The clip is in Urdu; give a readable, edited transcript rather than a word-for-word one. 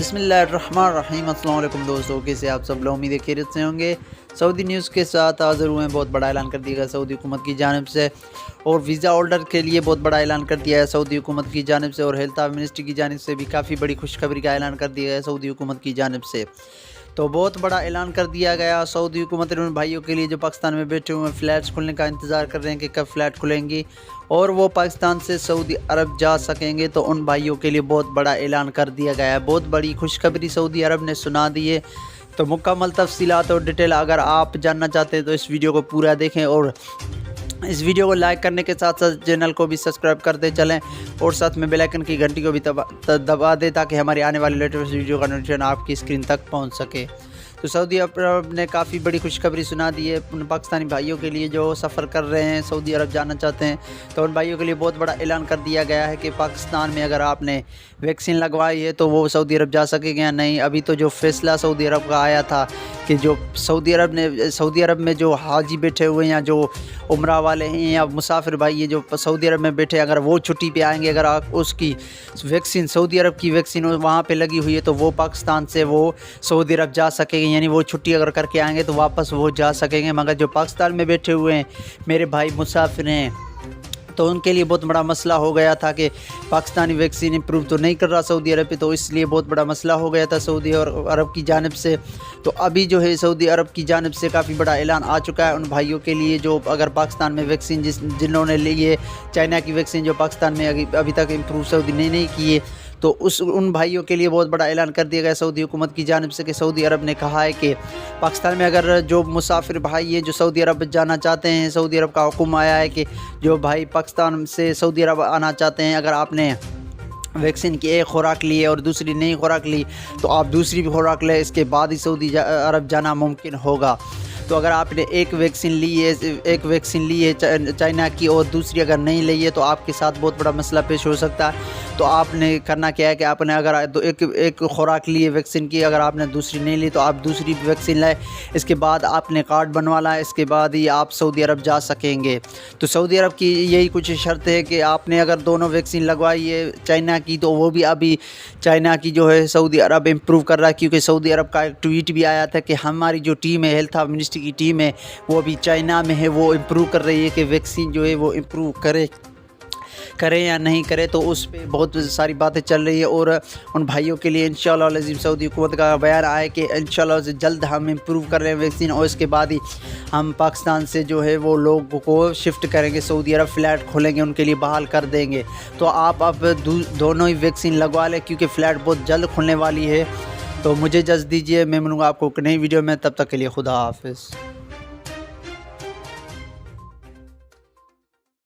بسم اللہ الرحمن الرحیم۔ السلام علیکم دوستوں، کیسے آپ سب لوگ؟ امید ہے خیریت سے ہوں گے۔ سعودی نیوز کے ساتھ حاضر ہوئے ہیں۔ بہت بڑا اعلان کر دیا گیا سعودی حکومت کی جانب سے، اور ویزا ہولڈر کے لیے بہت بڑا اعلان کر دیا ہے سعودی حکومت کی جانب سے، اور ہیلتھ منسٹری کی جانب سے بھی کافی بڑی خوشخبری کا اعلان کر دیا ہے سعودی حکومت کی جانب سے۔ تو بہت بڑا اعلان کر دیا گیا سعودی حکومت نے ان بھائیوں کے لیے جو پاکستان میں بیٹھے ہوئے ہیں، فلیٹس کھلنے کا انتظار کر رہے ہیں کہ کب فلیٹ کھلیں گی اور وہ پاکستان سے سعودی عرب جا سکیں گے۔ تو ان بھائیوں کے لیے بہت بڑا اعلان کر دیا گیا ہے، بہت بڑی خوشخبری سعودی عرب نے سنا دی ہے۔ تو مکمل تفصیلات اور ڈیٹیل اگر آپ جاننا چاہتے ہیں تو اس ویڈیو کو پورا دیکھیں، اور اس ویڈیو کو لائک کرنے کے ساتھ ساتھ چینل کو بھی سبسکرائب کرتے چلیں، اور ساتھ میں بیل آئیکن کی گھنٹی کو بھی دبا دیں تاکہ ہماری آنے والی لیٹسٹ ویڈیو کا نوٹیفیکیشن آپ کی اسکرین تک پہنچ سکے۔ تو سعودی عرب نے کافی بڑی خوشخبری سنا دی ہے ان پاکستانی بھائیوں کے لیے جو سفر کر رہے ہیں، سعودی عرب جانا چاہتے ہیں۔ تو ان بھائیوں کے لیے بہت بڑا اعلان کر دیا گیا ہے کہ پاکستان میں اگر آپ نے ویکسین لگوائی ہے تو وہ سعودی عرب جا سکے گا یا نہیں۔ ابھی تو جو فیصلہ سعودی عرب کا آیا تھا کہ جو سعودی عرب میں جو حاجی بیٹھے ہوئے ہیں یا جو عمرہ والے ہیں یا مسافر بھائی ہیں جو سعودی عرب میں بیٹھے، اگر وہ چھٹی پہ آئیں گے، اگر اس کی ویکسین سعودی عرب کی ویکسین وہاں پہ لگی ہوئی ہے تو وہ پاکستان سے وہ سعودی عرب جا سکیں گے، یعنی وہ چھٹی اگر کر کے آئیں گے تو واپس وہ جا سکیں گے۔ مگر جو پاکستان میں بیٹھے ہوئے ہیں میرے بھائی مسافر ہیں، تو ان کے لیے بہت بڑا مسئلہ ہو گیا تھا کہ پاکستانی ویکسین امپروو تو نہیں کر رہا سعودی عرب پہ، تو اس لیے بہت بڑا مسئلہ ہو گیا تھا سعودی اور عرب کی جانب سے۔ تو ابھی جو ہے سعودی عرب کی جانب سے کافی بڑا اعلان آ چکا ہے ان بھائیوں کے لیے جو اگر پاکستان میں ویکسین جنہوں نے لی ہے، چائنا کی ویکسین جو پاکستان میں ابھی تک امپروو سعودی نے نہیں کی ہے، تو ان بھائیوں کے لیے بہت بڑا اعلان کر دیا گیا سعودی حکومت کی جانب سے کہ سعودی عرب نے کہا ہے کہ پاکستان میں اگر جو مسافر بھائی ہیں جو سعودی عرب جانا چاہتے ہیں، سعودی عرب کا حکم آیا ہے کہ جو بھائی پاکستان سے سعودی عرب آنا چاہتے ہیں، اگر آپ نے ویکسین کی ایک خوراک لی ہے اور دوسری نئی خوراک لی تو آپ دوسری بھی خوراک لیں، اس کے بعد ہی سعودی عرب جانا ممکن ہوگا۔ تو اگر آپ نے ایک ویکسین لی ہے چائنا کی اور دوسری اگر نہیں لی ہے تو آپ کے ساتھ بہت بڑا مسئلہ پیش ہو سکتا ہے۔ تو آپ نے کرنا کیا ہے کہ آپ نے اگر ایک خوراک لی ہے ویکسین کی، اگر آپ نے دوسری نہیں لی تو آپ دوسری ویکسین لائیں، اس کے بعد آپ نے کارڈ بنوانا ہے، اس کے بعد ہی آپ سعودی عرب جا سکیں گے۔ تو سعودی عرب کی یہی کچھ شرط ہے کہ آپ نے اگر دونوں ویکسین لگوائی ہے چائنا کی تو وہ بھی ابھی چائنا کی جو ہے سعودی عرب امپروو کر رہا ہے، کیونکہ سعودی عرب کا ایک ٹویٹ بھی آیا تھا کہ ہماری جو ٹیم ہے ہیلتھ منسٹری کی ٹیم ہے وہ ابھی چائنا میں ہے، وہ امپروو کر رہی ہے کہ ویکسین جو ہے وہ امپروو کریں یا نہیں کرے۔ تو اس پہ بہت ساری باتیں چل رہی ہے، اور ان بھائیوں کے لیے انشاءاللہ العظیم سعودی حکومت کا بیان آئے کہ انشاءاللہ سے جلد ہم امپروو کر رہے ہیں ویکسین، اور اس کے بعد ہی ہم پاکستان سے جو ہے وہ لوگوں کو شفٹ کریں گے سعودی عرب، فلیٹ کھولیں گے، ان کے لیے بحال کر دیں گے۔ تو آپ اب دونوں ہی ویکسین لگوا لیں کیونکہ فلیٹ بہت جلد کھلنے والی ہے۔ تو مجھے اجازت دیجیے، میں ملوں گا آپ کو ایک نئی ویڈیو میں، تب تک کے لیے خدا حافظ۔